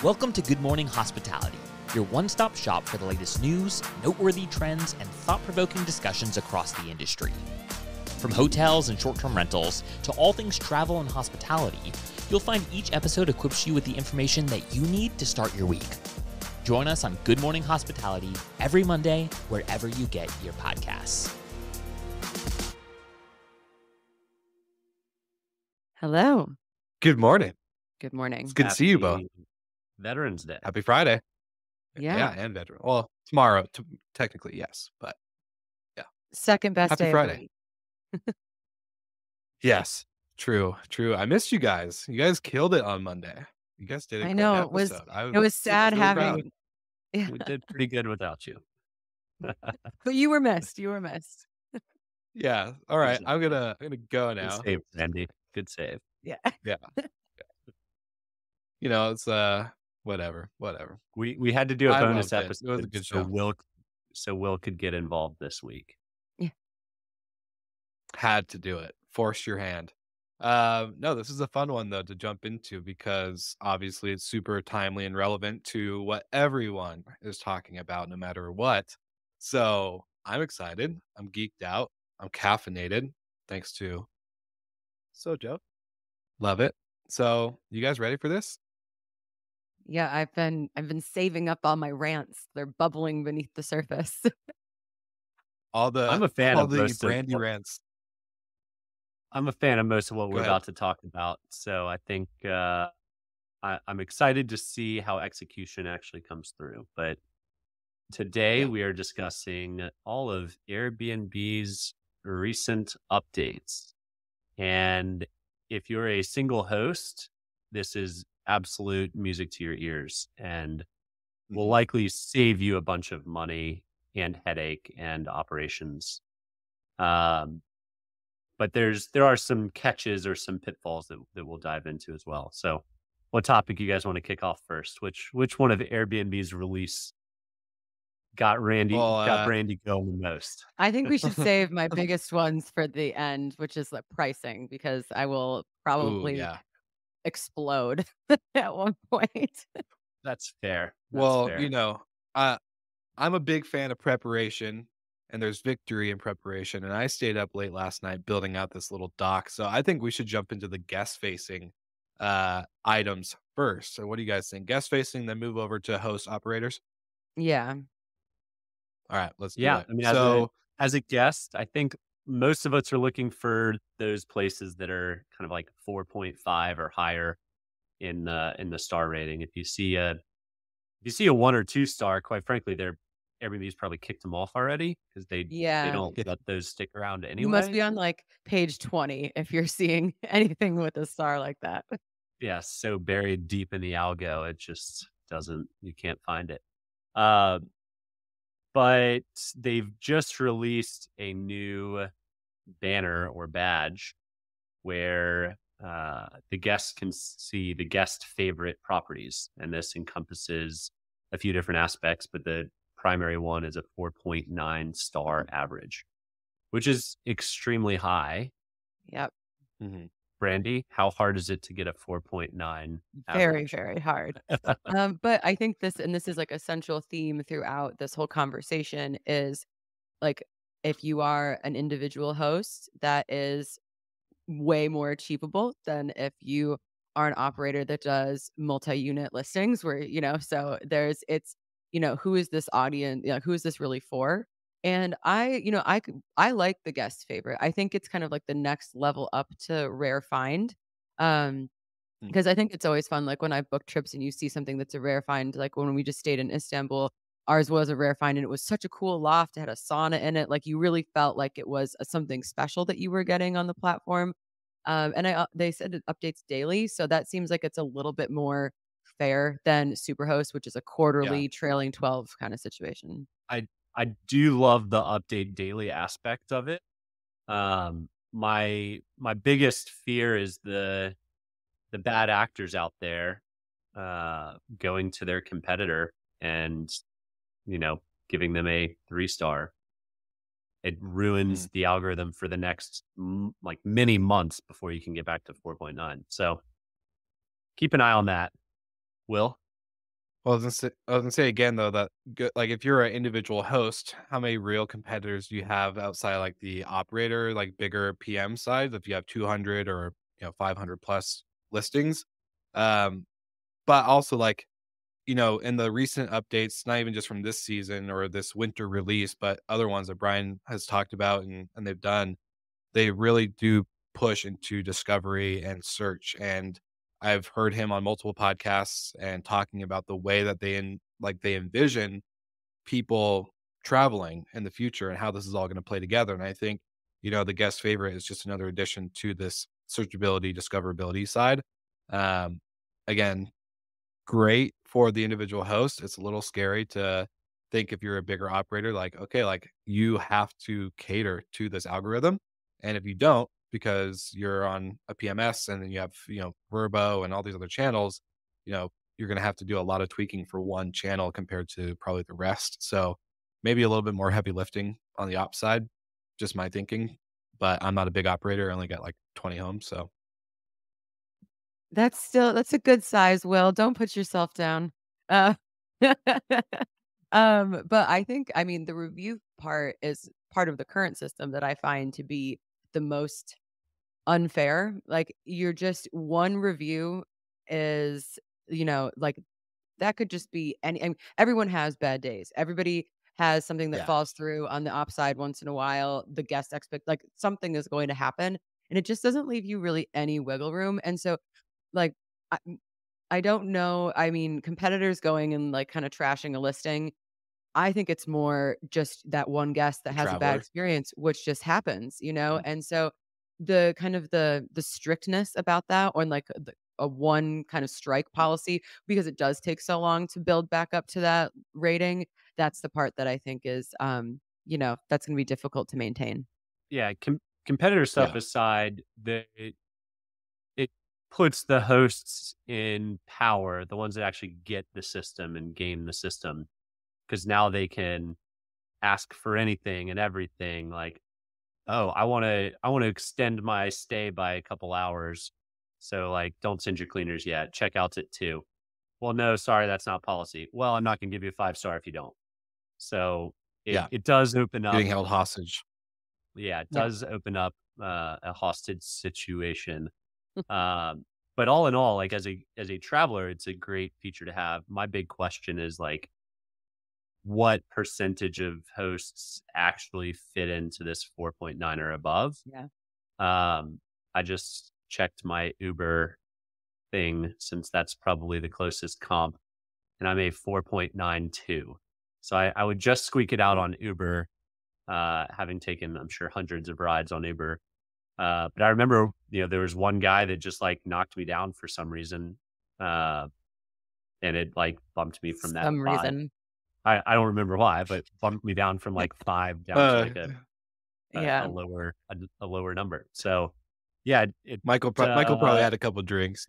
Welcome to Good Morning Hospitality, your one-stop shop for the latest news, noteworthy trends, and thought-provoking discussions across the industry. From hotels and short-term rentals to all things travel and hospitality, you'll find each episode equips you with the information that you need to start your week. Join us on Good Morning Hospitality every Monday, wherever you get your podcasts. Hello. Good morning. Good morning. It's good to see you both. Veterans Day. Happy Friday. Yeah. And veteran. Well, tomorrow, technically, yes, but Second best Happy day Friday. of the week. yes, true. I missed you guys. You guys killed it on Monday. You guys did a I great know episode. it was sad really proud. having. Yeah. We did pretty good without you. But you were missed. You were missed. Yeah. All right. Exactly. I'm gonna go Good now. save, Randy. Good save. Yeah. Yeah. It's whatever. We had to do a I bonus loved it. episode It was a good show. so Will could get involved this week. Had to do it. Force your hand. No, this is a fun one though to jump into because obviously it's super timely and relevant to what everyone is talking about, no matter what. So I'm excited. I'm geeked out. I'm caffeinated, thanks to Sojo. Love it. So you guys ready for this? Yeah. I've been saving up all my rants. They're bubbling beneath the surface. I'm a fan all of the most of brandy what- rants. I'm a fan of most of what Go we're ahead. about to talk about. So I think I'm excited to see how execution actually comes through. But today we are discussing all of Airbnb's recent updates. And if you're a single host, this is absolute music to your ears and will likely save you a bunch of money and headache and operations. But there are some catches or some pitfalls that we'll dive into as well. So what topic you guys want to kick off first? Which one of Airbnb's release got Randy going the most? I think we should save my biggest ones for the end, which is like pricing, because I will probably explode at one point. That's fair. Well, fair. I'm a big fan of preparation, and there's victory in preparation. And I stayed up late last night building out this little doc. So I think we should jump into the guest-facing items first. So what do you guys think? Guest-facing, then move over to host operators? Yeah. All right, let's do Yeah, it. I mean, So as a guest, I think most of us are looking for those places that are kind of like 4.5 or higher in the star rating. If you see a 1 or 2 star, quite frankly, Airbnb's probably kicked them off already because they don't let those stick around anyway. You must be on like page 20 if you're seeing anything with a star like that. Yeah, so buried deep in the algo, it just you can't find it. But they've just released a new banner or badge where the guests can see the guest favorite properties. And this encompasses a few different aspects, but the primary one is a 4.9 star average, which is extremely high. Yep. mm-hmm. Brandy, how hard is it to get a 4.9 Very, average? very hard. But I think this is like a central theme throughout this whole conversation is like, if you are an individual host, that is way more achievable than if you are an operator that does multi-unit listings where, so it's who is this audience? Who is this really for? And I like the guest favorite. I think it's kind of like the next level up to rare find. Because I think it's always fun. Like when I book trips and you see something that's a rare find, like when we just stayed in Istanbul, ours was a rare find and it was such a cool loft. It had a sauna in it. Like you really felt like it was something special that you were getting on the platform. And they said it updates daily. So that seems like it's a little bit more fair than Superhost, which is a quarterly trailing 12 kind of situation. I do love the update daily aspect of it. My biggest fear is the bad actors out there going to their competitor and giving them a 3-star. It ruins the algorithm for the next like many months before you can get back to 4.9. So keep an eye on that. Will? I was gonna say again though that like if you're an individual host, how many real competitors do you have outside like the operator, like bigger PM side? If you have 200 or 500 plus listings, um, but also like in the recent updates, not even just from this season or this winter release, but other ones that Brian has talked about and they've done, they really do push into discovery and search. And I've heard him on multiple podcasts and talking about the way that they envision people traveling in the future and how this is all going to play together. And I think, the guest favorite is just another addition to this searchability, discoverability side. Um, Again, great for the individual host. It's a little scary to think if you're a bigger operator, like, okay, like you have to cater to this algorithm. And if you don't, because you're on a PMS and then you have, Verbo and all these other channels, you're going to have to do a lot of tweaking for one channel compared to probably the rest. So maybe a little bit more heavy lifting on the ops side, just my thinking. But I'm not a big operator. I only got like 20 homes. So That's a good size, Will. Don't put yourself down. Uh, but I mean, the review part is part of the current system that I find to be the most unfair. Like, you're just one review is, like, that could just be any. I mean, everyone has bad days. Everybody has something that yeah, falls through on the ops side once in a while. The guest expect like something is going to happen, and it just doesn't leave you really any wiggle room. And so, like, I don't know. I mean, competitors going and like kind of trashing a listing. I think it's more just that one guest that the has a bad traveler. experience, which just happens. Mhm. And so the kind of the strictness about that, or like a one kind of strike policy, because it does take so long to build back up to that rating. That's the part that I think is, that's going to be difficult to maintain. Yeah, competitor stuff Yeah. aside, it puts the hosts in power, the ones that actually get the system and game the system, because now they can ask for anything and everything. Like, oh, I want to extend my stay by a couple hours, so like, don't send your cleaners yet. Checkouts at 2. Well, no, sorry, that's not policy. Well, I'm not going to give you a 5-star if you don't. So it Yeah. it does open up. Getting held hostage. Yeah, it Yeah. does open up a hostage situation. Um, but all in all, like as a traveler, it's a great feature to have. My big question is like, what percentage of hosts actually fit into this 4.9 or above? Yeah. I just checked my Uber thing since that's probably the closest comp, and I'm a 4.92. So I would just squeak it out on Uber, having taken, I'm sure, hundreds of rides on Uber. But I remember, there was one guy that just like knocked me down for some reason. Uh, and it like bumped me from that Some 5. reason. I don't remember why, but bumped me down from like 5 down to Uh, like a Yeah. lower number. So yeah, Michael probably had a couple drinks.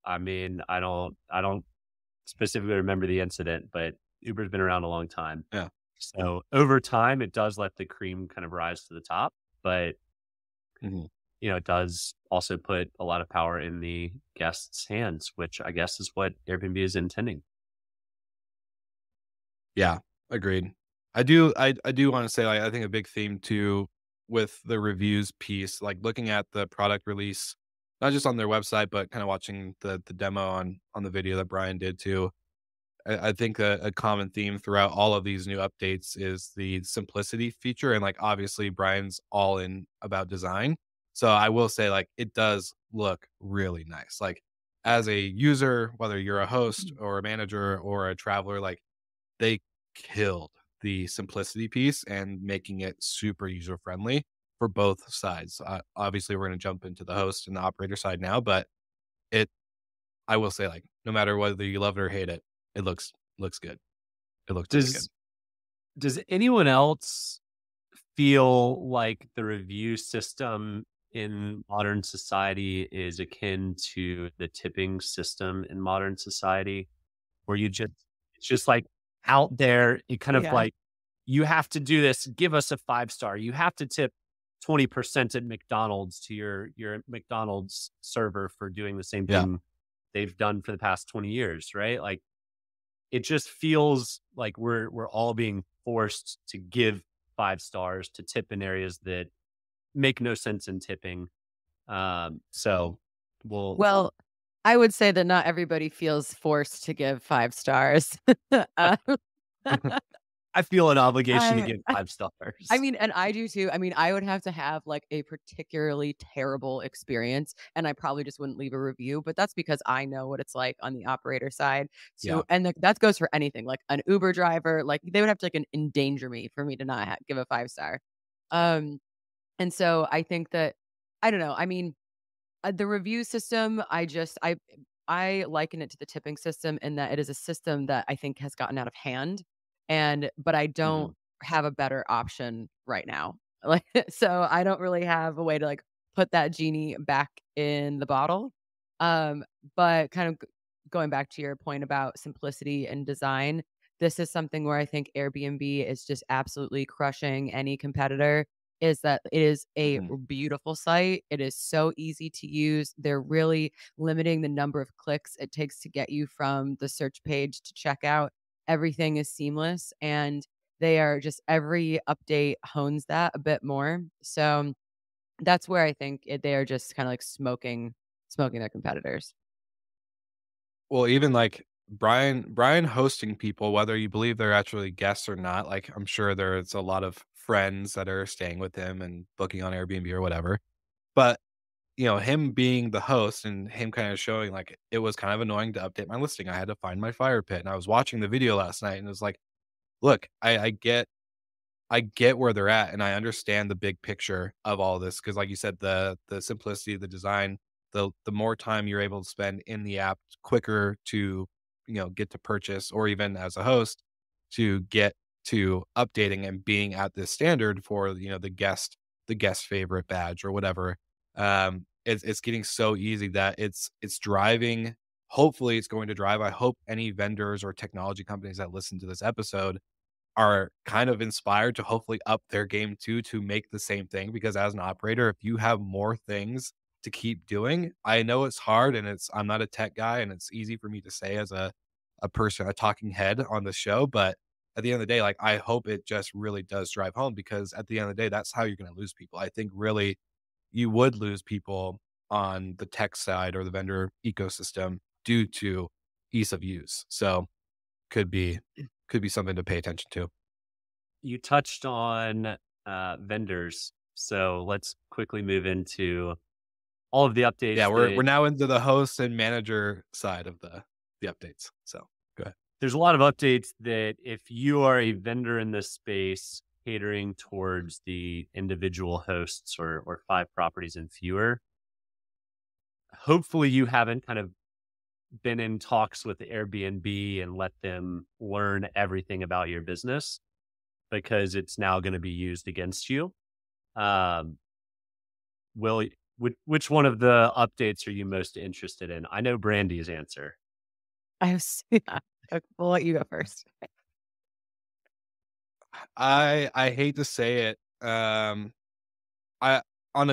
I mean, I don't specifically remember the incident, but Uber's been around a long time. Yeah. So over time, it does let the cream kind of rise to the top, but Mhm. it does also put a lot of power in the guests' hands, which I guess is what Airbnb is intending. Yeah, agreed. I do want to say, like, I think a big theme too with the reviews piece, like looking at the product release, not just on their website, but kind of watching the demo on the video that Brian did too. I think a common theme throughout all of these new updates is the simplicity feature, and like obviously Brian's all in about design. So I will say, like, it does look really nice. Like as a user, whether you're a host or a manager or a traveler, like they killed the simplicity piece and making it super user friendly for both sides. Obviously, we're going to jump into the host and the operator side now, but it, I will say, like, no matter whether you love it or hate it, it looks good. It looks really good. Does anyone else feel like the review system in modern society is akin to the tipping system in modern society, where it's just like out there, it kind of Yeah. like, you have to do this, give us a 5-star. You have to tip 20% at McDonald's to your McDonald's server for doing the same Yeah. thing they've done for the past 20 years, right? Like, it just feels like we're all being forced to give 5 stars, to tip in areas that make no sense in tipping. So we'll Well, I would say that not everybody feels forced to give 5 stars. Uh, I feel an obligation to I give 5 stars. I mean, and I do too. I mean, I would have to have like a particularly terrible experience, and I probably just wouldn't leave a review. But that's because I know what it's like on the operator side Yeah. to, and that goes for anything. Like an Uber driver, like they would have to like endanger me for me to not give a 5 star. Um, and so I think that I don't know. I mean, the review system, I liken it to the tipping system in that it is a system that I think has gotten out of hand, but I Mhm. don't have a better option right now. Like, so I don't really have a way to like put that genie back in the bottle. Um, but kind of going back to your point about simplicity and design, this is something where I think Airbnb is just absolutely crushing any competitor. Is that it is a Mhm. beautiful site. It is so easy to use. They're really limiting the number of clicks it takes to get you from the search page to checkout. Everything is seamless, and they are just every update hones that a bit more. So that's where I think they are just kind of like smoking their competitors. Well, even like Brian hosting people, whether you believe they're actually guests or not, like I'm sure there's a lot of friends that are staying with him and booking on Airbnb or whatever. But him being the host and him kind of showing like it was kind of annoying to update my listing. I had to find my fire pit. And I was watching the video last night and it was like, look, I get where they're at, and I understand the big picture of all this because, like you said, the simplicity, the design, the more time you're able to spend in the app, quicker to get to purchase, or even as a host to get to updating and being at this standard for the guest favorite badge or whatever. It's getting so easy that it's driving. Hopefully, it's going to drive. I hope any vendors or technology companies that listen to this episode are kind of inspired to hopefully up their game too to make the same thing because as an operator, if you have more things to keep doing, I know it's hard and I'm not a tech guy and it's easy for me to say as a person, a talking head on the show, but at the end of the day, like I hope it just really does drive home because at the end of the day, that's how you're going to lose people. I think really you would lose people on the tech side or the vendor ecosystem due to ease of use. So could be could be something to pay attention to. You touched on vendors, so let's quickly move into all of the Yeah, updates we're that now into the host and manager side of the updates. So go ahead. there's a lot of updates that if you are a vendor in this space catering towards the individual hosts or 5 properties and fewer, hopefully you haven't kind of been in talks with Airbnb and let them learn everything about your business because it's now going to be used against you. Um, will which one of the updates are you most interested in? I know Brandy's answer. Yeah. Okay, we'll let you go first. I hate to say it. I on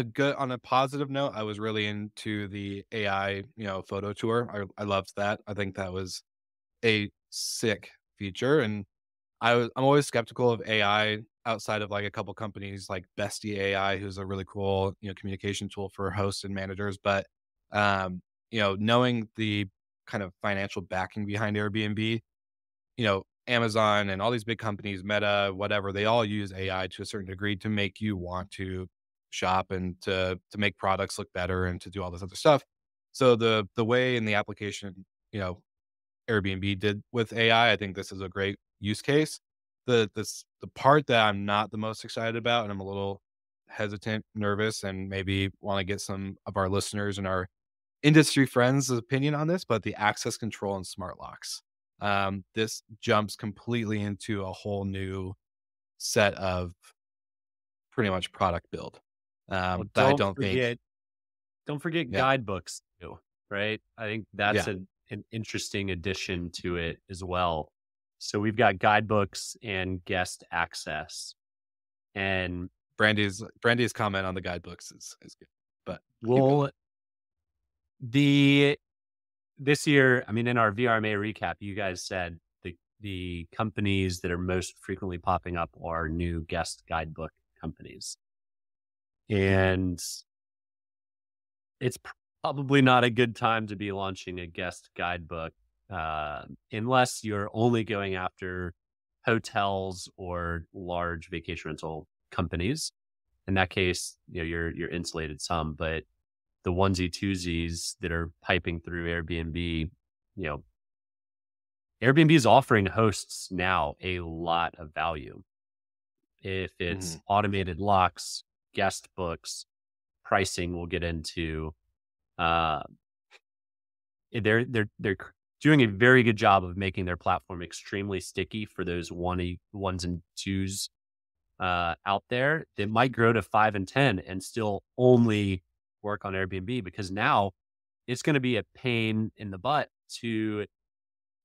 a positive note, I was really into the AI, photo tour. I loved that. I think that was a sick feature, and I'm always skeptical of AI outside of like a couple companies like Bestie AI, who's a really cool, communication tool for hosts and managers. But knowing the kind of financial backing behind Airbnb, Amazon and all these big companies, Meta, whatever, they all use AI to a certain degree to make you want to shop and to make products look better and to do all this other stuff. So the way in the application, Airbnb did with AI, I think this is a great use case. The part that I'm not the most excited about, and I'm a little hesitant, nervous, and maybe want to get some of our listeners and our industry friends' opinion on this, but the access control and smart locks. This jumps completely into a whole new set of pretty much product build. Well, That I don't think, don't forget yeah, guidebooks too, right? I think that's yeah. an interesting addition to it as well. So we've got guidebooks and guest access, and Brandy's comment on the guidebooks is good, but keep going. we'll the this year. I mean, in our VRMA recap, you guys said the the companies that are most frequently popping up are new guest guidebook companies. And it's probably not a good time to be launching a guest guidebook unless you're only going after hotels or large vacation rental companies. In that case, you're insulated some, but the onesie twosies that are piping through Airbnb, Airbnb is offering hosts now a lot of value. If it's automated locks, guest books, pricing, we'll get into. They're doing a very good job of making their platform extremely sticky for those ones and twos out there that might grow to 5 and 10 and still only work on Airbnb, because now it's going to be a pain in the butt to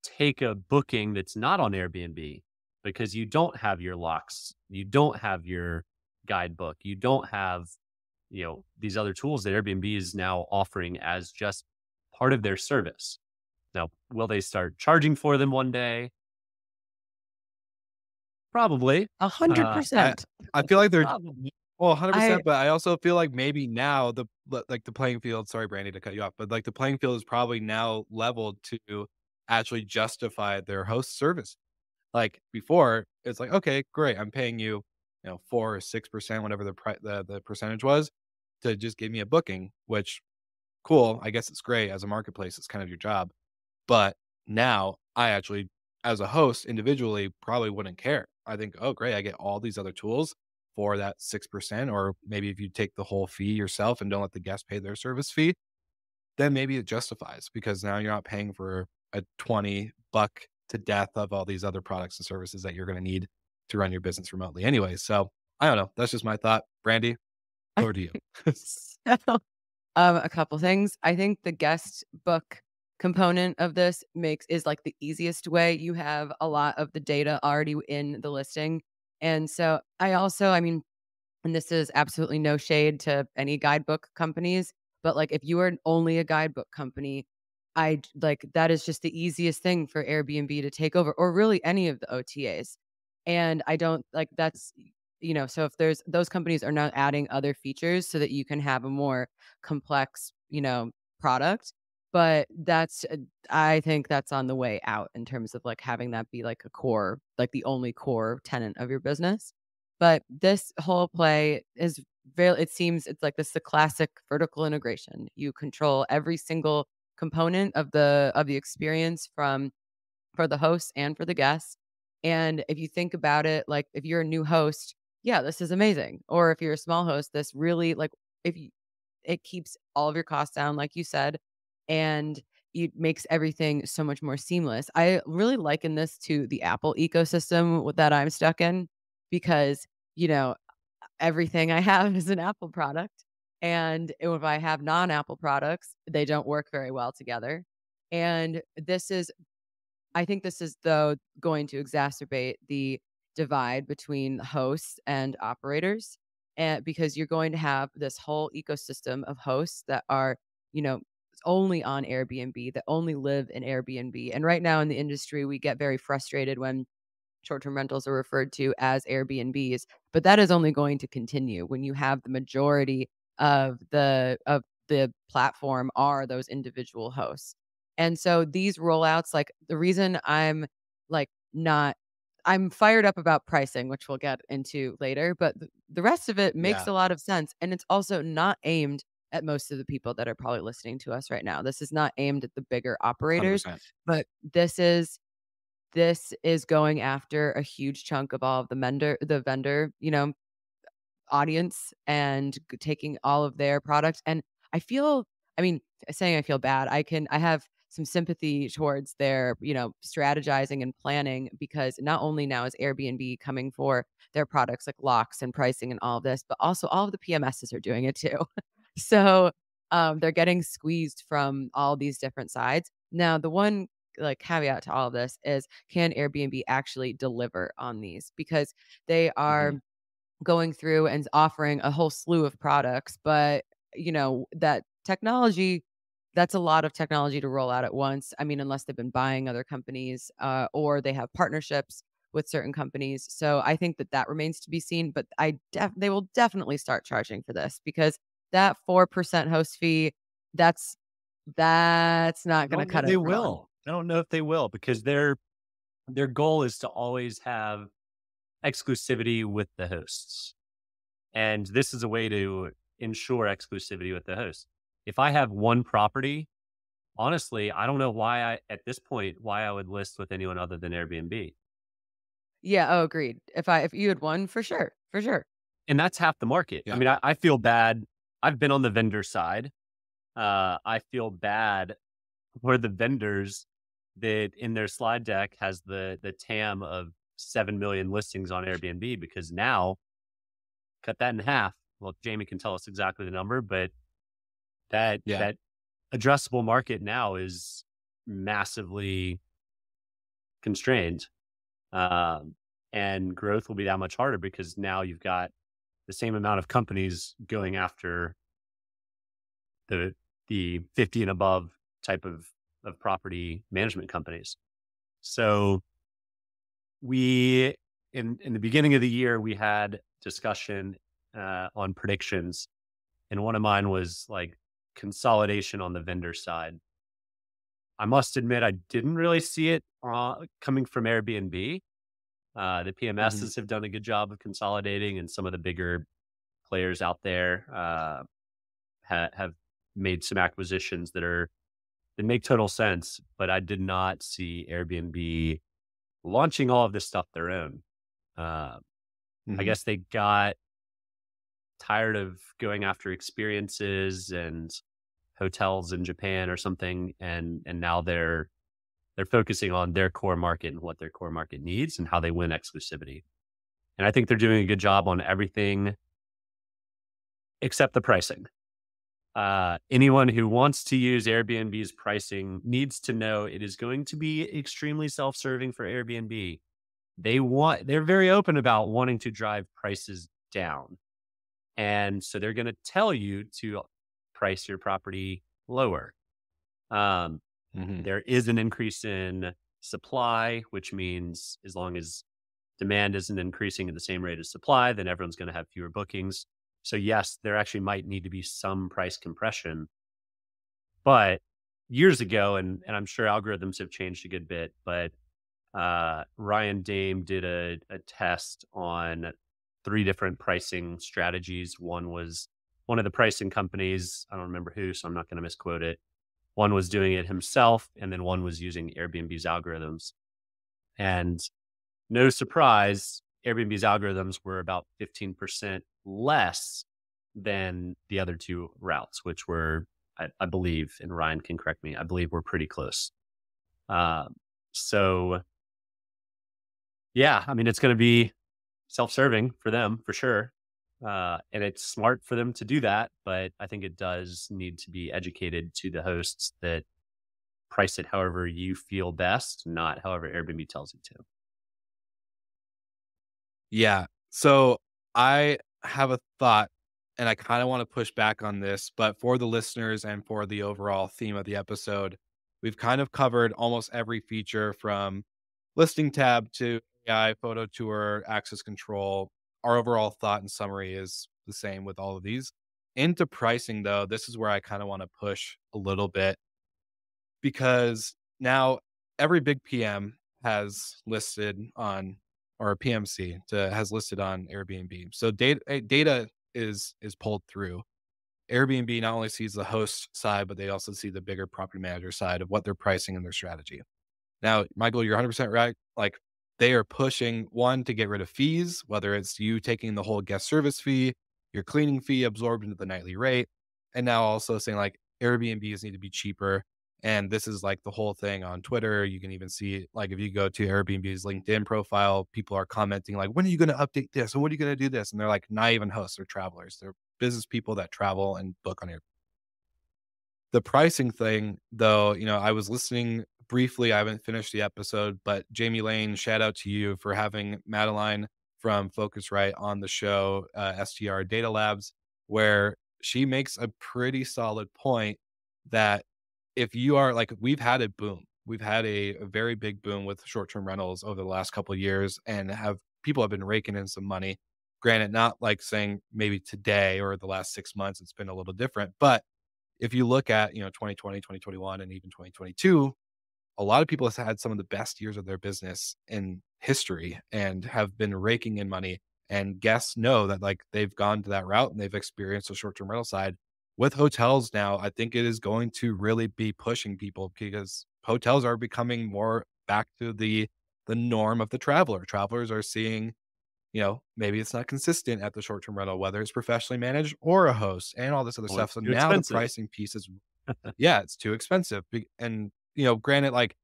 take a booking that's not on Airbnb because you don't have your locks, you don't have your guidebook, you don't have these other tools that Airbnb is now offering as just part of their service. Now, will they start charging for them one day? Probably. 100%. I feel like they're Probably. well, 100%, but I also feel like maybe now the playing field, sorry, Brandy, to cut you off, but like the playing field is probably now leveled to actually justify their host service. Like before, it's like, okay, great, I'm paying you, 4 or 6%, whatever the percentage was, to just give me a booking, which cool. I guess it's great as a marketplace. It's kind of your job. But now I actually, as a host individually, probably wouldn't care. I think, oh, great. I get all these other tools for that 6%. Or maybe if you take the whole fee yourself and don't let the guest pay their service fee, then maybe it justifies, because now you're not paying for a 20 buck to death of all these other products and services that you're going to need to run your business remotely anyway. So I don't know. That's just my thought. Brandy, over to you. So, a couple things. I think the guest book component of this is like the easiest way. You have a lot of the data already in the listing. And so I mean, and this is absolutely no shade to any guidebook companies, but like if you are only a guidebook company, like that is just the easiest thing for Airbnb to take over, or really any of the OTAs. And I don't like that's, so if there's those companies are now adding other features so that you can have a more complex, product. But I think that's on the way out in terms of like having that be like a core, like the only core tenant of your business. But this whole play is it seems it's like this the classic vertical integration. You control every single component of the experience for the hosts and for the guests. And if you think about it, like if you're a new host, yeah, this is amazing. Or if you're a small host, this really like if you it keeps all of your costs down, like you said, and it makes everything so much more seamless. I really liken this to the Apple ecosystem that I'm stuck in because, you know, everything I have is an Apple product. And if I have non-Apple products, they don't work very well together. And I think this is, though, going to exacerbate the divide between hosts and operators. And because you're going to have this whole ecosystem of hosts that are, only on Airbnb, that only live in Airbnb. And right now in the industry, we get very frustrated when short-term rentals are referred to as Airbnbs, but that is only going to continue when you have the majority of the platform are those individual hosts. And so these rollouts, like the reason I'm like not I'm fired up about pricing, which we'll get into later, but the rest of it makes Yeah, a lot of sense. And it's also not aimed at most of the people that are probably listening to us right now. This is not aimed at the bigger operators, 100%. but this is going after a huge chunk of all of the vendor, audience and taking all of their products. And I mean, saying I feel bad, I have some sympathy towards their, strategizing and planning, because not only now is Airbnb coming for their products like locks and pricing and all of this, but also all of the PMSs are doing it too. So they're getting squeezed from all these different sides. Now, the one like caveat to all of this is, can Airbnb actually deliver on these? Because they are Mhm. going through and offering a whole slew of products, but that technology that's a lot of technology to roll out at once. I mean, unless they've been buying other companies, or they have partnerships with certain companies. So I think that remains to be seen. But they will definitely start charging for this, because that 4% host fee, that's not I going to don't know cut if they it for long. will. I don't know if they will, because their goal is to always have exclusivity with the hosts. And this is a way to ensure exclusivity with the host. If I have one property, honestly, I don't know at this point, why I would list with anyone other than Airbnb. Yeah. Oh, agreed. If you had one, for sure, for sure. And that's half the market. I Yeah. mean, I feel bad. I've been on the vendor side. I feel bad for the vendors that in their slide deck has the TAM of 7 million listings on Airbnb, because now cut that in half. Well, Jamie can tell us exactly the number, but that addressable market now is massively constrained. And growth will be that much harder, because now you've got the same amount of companies going after the 50 and above type of property management companies. So we, in the beginning of the year, we had discussion on predictions, and one of mine was like consolidation on the vendor side. I must admit, I didn't really see it coming from Airbnb. The PMSs have done a good job of consolidating, and some of the bigger players out there have made some acquisitions that make total sense. But I did not see Airbnb launching all of this stuff their own. I guess they got tired of going after experiences and hotels in Japan or something, and now they're focusing on their core market and what their core market needs and how they win exclusivity. And I think they're doing a good job on everything except the pricing. Anyone who wants to use Airbnb's pricing needs to know it is going to be extremely self-serving for Airbnb. They're very open about wanting to drive prices down. And so they're going to tell you to price your property lower. There is an increase in supply, which means as long as demand isn't increasing at the same rate as supply, then everyone's going to have fewer bookings. So yes, there actually might need to be some price compression. But years ago, and I'm sure algorithms have changed a good bit, but Ryan Dame did a test on 3 different pricing strategies. One was one of the pricing companies, I don't remember who, so I'm not going to misquote it. One was doing it himself, and then one was using Airbnb's algorithms. And no surprise, Airbnb's algorithms were about 15% less than the other 2 routes, which were, I believe, and Ryan can correct me, I believe we're pretty close. So yeah, I mean, it's going to be self-serving for them for sure. And it's smart for them to do that, but I think it does need to be educated to the hosts that price it however you feel best, not however Airbnb tells you to. Yeah. So I have a thought, and I kind of want to push back on this, but for the listeners and for the overall theme of the episode, we've kind of covered almost every feature from listing tab to AI, photo tour, access control. Our overall thought and summary is the same with all of these. Into pricing, though, this is where I kind of want to push a little bit, because now every big PM has listed on, or a PMC has listed on Airbnb. So data is pulled through. Airbnb not only sees the host side, but they also see the bigger property manager side of what they're pricing and their strategy. Now, Michael, you're 100% right. Like, they are pushing, one, to get rid of fees, whether it's you taking the whole guest service fee, your cleaning fee absorbed into the nightly rate, and now also saying like Airbnbs need to be cheaper. And this is like the whole thing on Twitter. You can even see, like, if you go to Airbnb's LinkedIn profile, people are commenting like, when are you going to update this? And when are you going to do this? And they're like, not even hosts, they're travelers. They're business people that travel and book on Airbnb. The pricing thing, though, I was listening briefly. I haven't finished the episode, but Jamie Lane, shout out to you for having Madeline from Focusrite on the show, STR Data Labs, where she makes a pretty solid point that if you are like, we've had a boom. We've had a very big boom with short-term rentals over the last couple of years, and people have been raking in some money. Granted, not like saying maybe today or the last 6 months, it's been a little different. But if you look at, 2020, 2021, and even 2022, a lot of people have had some of the best years of their business in history and have been raking in money. And guests know that like they've gone to that route and they've experienced the short-term rental side. With hotels now, I think it is going to really be pushing people because hotels are becoming more back to the norm of the traveler. Travelers are seeing, maybe it's not consistent at the short-term rental, whether it's professionally managed or a host and all this other Well, stuff. it's So too now the expensive. pricing piece is, yeah, it's too expensive. And, granted, like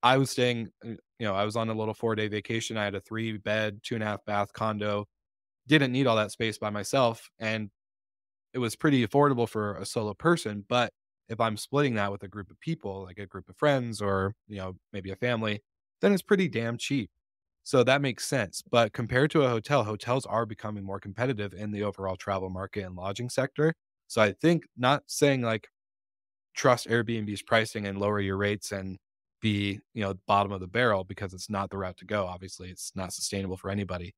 I was staying, I was on a little 4-day vacation. I had a 3-bed, 2.5 bath condo, didn't need all that space by myself. And it was pretty affordable for a solo person. But if I'm splitting that with a group of people, like a group of friends or, maybe a family, then it's pretty damn cheap. So that makes sense. But compared to a hotel, hotels are becoming more competitive in the overall travel market and lodging sector. So I think not saying like trust Airbnb's pricing and lower your rates and be, bottom of the barrel because it's not the route to go. Obviously, it's not sustainable for anybody.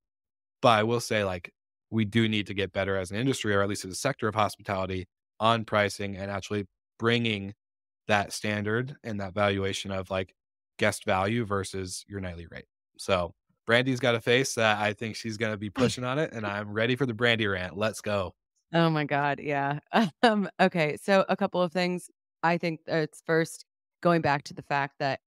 But I will say, like, we do need to get better as an industry, or at least as a sector of hospitality, on pricing and actually bringing that standard and that valuation of like guest value versus your nightly rate. So Brandy's got a face that I think she's going to be pushing on it, and I'm ready for the Brandy rant. Let's go. Oh my god, yeah. Okay, so a couple of things. I think it's first going back to the fact that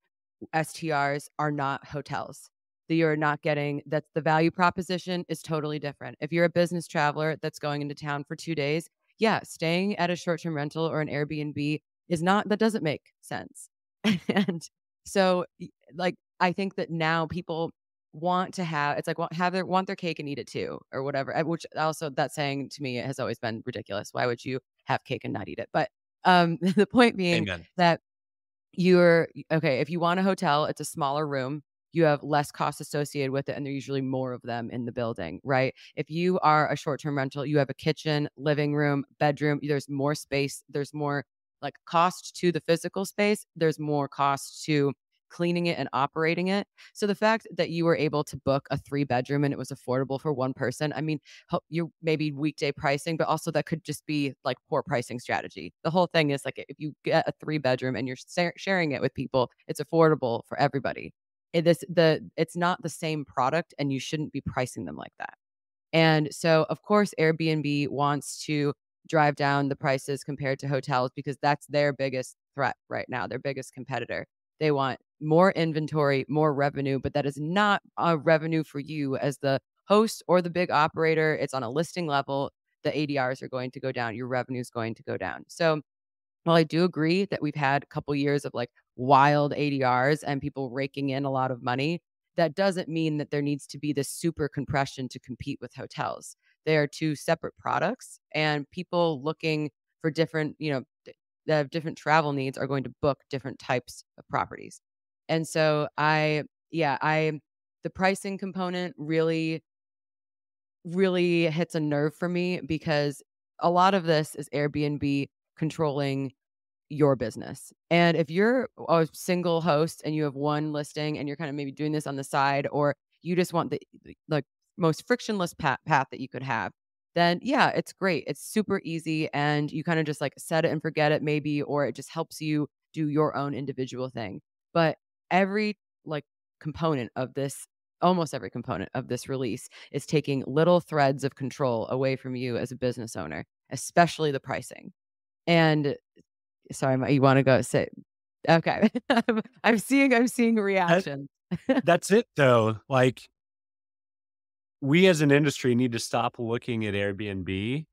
STRs are not hotels. That you're not getting that's the value proposition is totally different. If you're a business traveler that's going into town for 2 days, yeah, staying at a short-term rental or an Airbnb is not that doesn't make sense. And so like I think that now people want to have it's like want their cake and eat it too or whatever. Which also that saying to me has always been ridiculous. Why would you have cake and not eat it? But the point being Amen. that you're okay, if you want a hotel, it's a smaller room. You have less costs associated with it, and there are usually more of them in the building, right? If you are a short-term rental, you have a kitchen, living room, bedroom, there's more space, there's more like cost to the physical space, there's more cost to cleaning it and operating it. So the fact that you were able to book a 3-bedroom and it was affordable for one person, I mean, you maybe weekday pricing, but also that could just be like poor pricing strategy. The whole thing is like if you get a 3-bedroom and you're sharing it with people, it's affordable for everybody. It's not the same product, and you shouldn't be pricing them like that. And so, of course, Airbnb wants to drive down the prices compared to hotels because that's their biggest threat right now, their biggest competitor. They want more inventory, more revenue, but that is not a revenue for you as the host or the big operator. It's on a listing level. The ADRs are going to go down. Your revenue is going to go down. So, while I do agree that we've had a couple years of like wild ADRs and people raking in a lot of money, that doesn't mean that there needs to be this super compression to compete with hotels. They are two separate products, and people looking for different, that have different travel needs are going to book different types of properties. And so the pricing component really hits a nerve for me because a lot of this is Airbnb controlling your business. And if you're a single host and you have one listing and you're kind of maybe doing this on the side, or you just want the like most frictionless path that you could have, then yeah, it's great. It's super easy and you kind of just like set it and forget it maybe, or it just helps you do your own individual thing. But every like component of this almost every component of this release is taking little threads of control away from you as a business owner, especially the pricing. And sorry, you wanna go say okay. I'm seeing a That, reaction. that's it, though. Like, we as an industry need to stop looking at Airbnb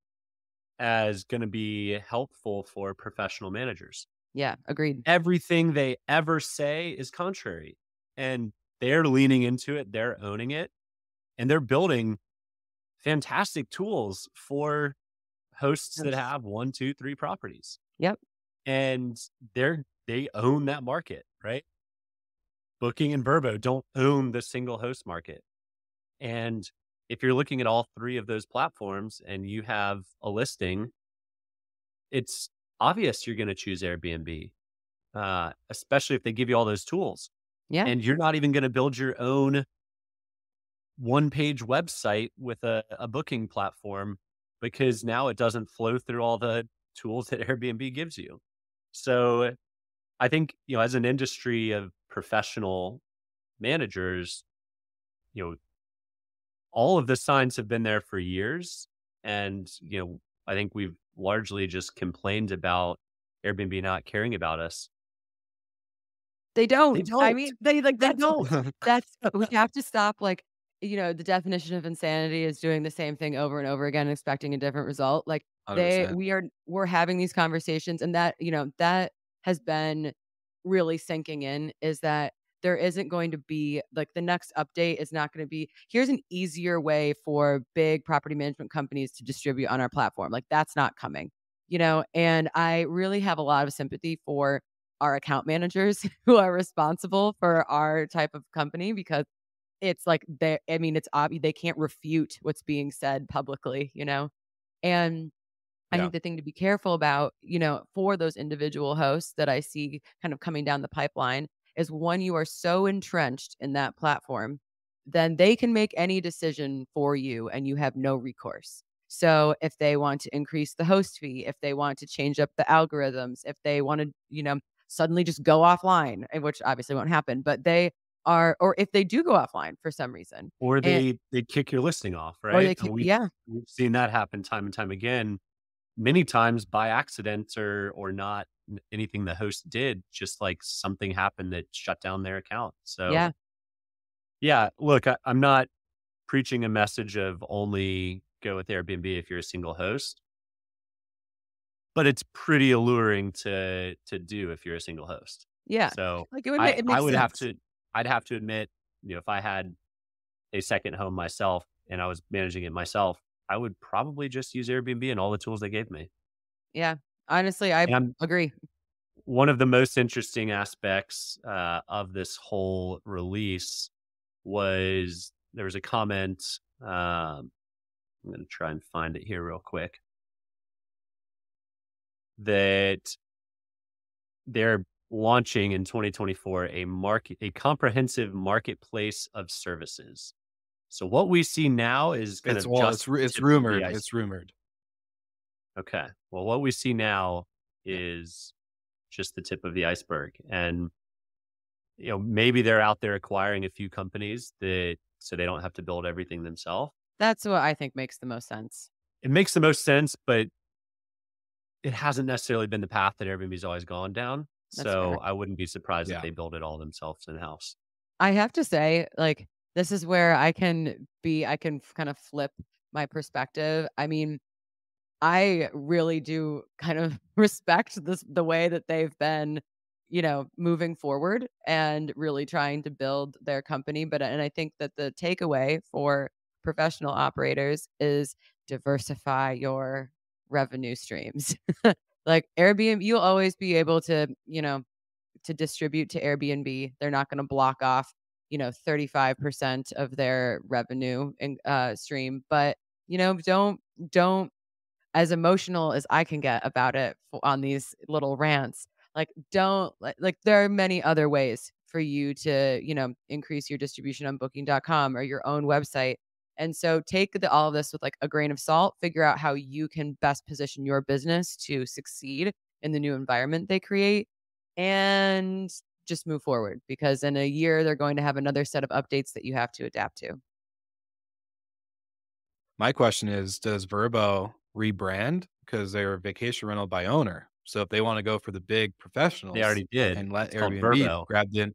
as going to be helpful for professional managers. Yeah, agreed. Everything they ever say is contrary, and they're leaning into it. They're owning it, and they're building fantastic tools for hosts that Yes. have 1, 2, 3 properties, Yep. and they own that market, right? Booking and Vrbo don't own the single host market. And if you're looking at all 3 of those platforms and you have a listing, it's obvious you're going to choose Airbnb. especially if they give you all those tools. Yeah. And you're not even going to build your own one-page website with a booking platform because now it doesn't flow through all the tools that Airbnb gives you. So I think, as an industry of professional managers, you know, all of the signs have been there for years. And, I think we've largely just complained about Airbnb not caring about us. They They don't. I don't. mean, they like They that's don't. that's we have to stop, like, the definition of insanity is doing the same thing over and over again, expecting a different result. Like, 100%. we're having these conversations, and that has been really sinking in, is that there isn't going to be, like, the next update is not gonna be, here's an easier way for big property management companies to distribute on our platform. Like, that's not coming, and I really have a lot of sympathy for our account managers who are responsible for our type of company, because it's like it's obvious they can't refute what's being said publicly, And I Yeah. think the thing to be careful about, for those individual hosts that I see kind of coming down the pipeline, is when you are so entrenched in that platform, then they can make any decision for you and you have no recourse. So if they want to increase the host fee, if they want to change up the algorithms, if they want to, suddenly just go offline, which obviously won't happen, but or if they do go offline for some reason, Or and they kick your listing off, or right? they And can, yeah, we've seen that happen time and time again, many times by accident or not anything the host did, just like something happened that shut down their account. So yeah, yeah, look, I'm not preaching a message of only go with Airbnb if you're a single host, but it's pretty alluring to do if you're a single host. yeah. So Like, it I makes would have sense. to I'd have to admit, if I had a second home myself and I was managing it myself, I would probably just use Airbnb and all the tools they gave me. Yeah. Honestly, I And agree. one of the most interesting aspects of this whole release was there was a comment. I'm going to try and find it here real quick. That they're launching in 2024 a comprehensive marketplace of services. So what we see now is kind It's of well, just the it's tip of the rumored. iceberg. It's rumored. Okay. Well, what we see now Yeah. is just the tip of the iceberg. And, maybe they're out there acquiring a few companies so they don't have to build everything themselves. That's what I think makes the most sense. It makes the most sense, but it hasn't necessarily been the path that Airbnb's always gone down. That's fair. So I wouldn't be surprised if Yeah. they build it all themselves in-house. I have to say, like, this is where I can kind of flip my perspective. I mean, I really do kind of respect the way that they've been, moving forward and really trying to build their company. And I think that the takeaway for professional operators is diversify your revenue streams. Like, Airbnb, you'll always be able to distribute to Airbnb. They're not going to block off, 35% of their revenue stream, but don't, as emotional as I can get about it on these little rants, like, don't, like, there are many other ways for you to, increase your distribution on booking.com or your own website. And so take all of this with, like, a grain of salt, figure out how you can best position your business to succeed in the new environment they create, and just move forward, because in a year they're going to have another set of updates that you have to adapt to. My question is, does Verbo rebrand? Because they're a vacation rental by owner. So if they want to go for the big They professionals already did. and let It's called Airbnb Verbo. grab the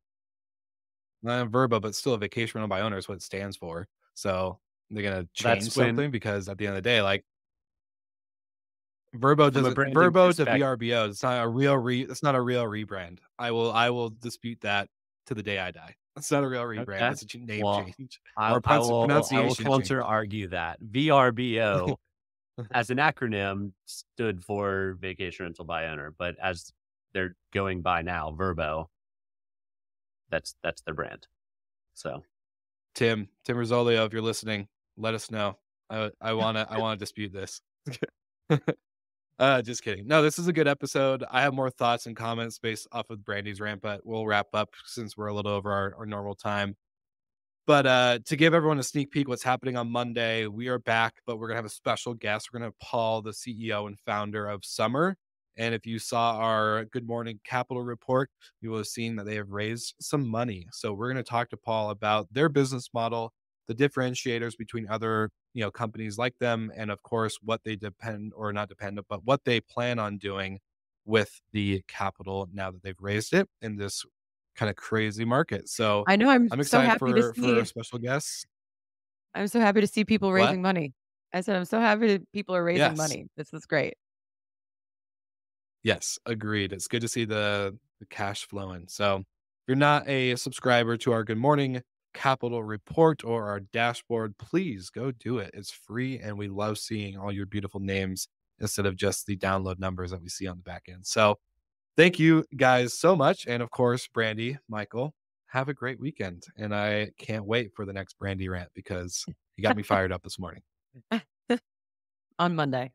not Verbo, but still a vacation rental by owner is what it stands for. So they're gonna change That's when, something because at the end of the day, like from a branding Verbo to perspective, VRBO, it's not a real rebrand. I will dispute that to the day I die. It's not a real rebrand. okay. It's a name Well, change I, or I will pronunciation change. counter argue that VRBO as an acronym stood for Vacation Rental by Owner, but as they're going by now, Verbo, that's their brand. So Tim Rizzolio, if you're listening, let us know. I wanna dispute this. Just kidding. No, this is a good episode. I have more thoughts and comments based off of Brandy's rant, but we'll wrap up since we're a little over our normal time. But to give everyone a sneak peek what's happening on Monday, we are back, but we're gonna have a special guest. We're gonna have Paul, the CEO and founder of Summer. And if you saw our Good Morning Capital report, you will have seen that they have raised some money. So we're gonna talk to Paul about their business model, the differentiators between other companies like them, and of course what they depend or not depend, but what they plan on doing with the capital now that they've raised it in this kind of crazy market. So I know. I'm I'm so excited happy to for our see. special guests. I'm so happy to see people What? raising money. I said, I'm so happy that people are raising Yes. money. This is great. Yes, agreed. It's good to see the cash flowing. So if you're not a subscriber to our Good Morning Capital report or our dashboard, please go do it. It's free and we love seeing all your beautiful names instead of just the download numbers that we see on the back end. So thank you guys so much. And of course, Brandy, Michael, have a great weekend. And I can't wait for the next Brandy rant because you got me fired up this morning. On Monday.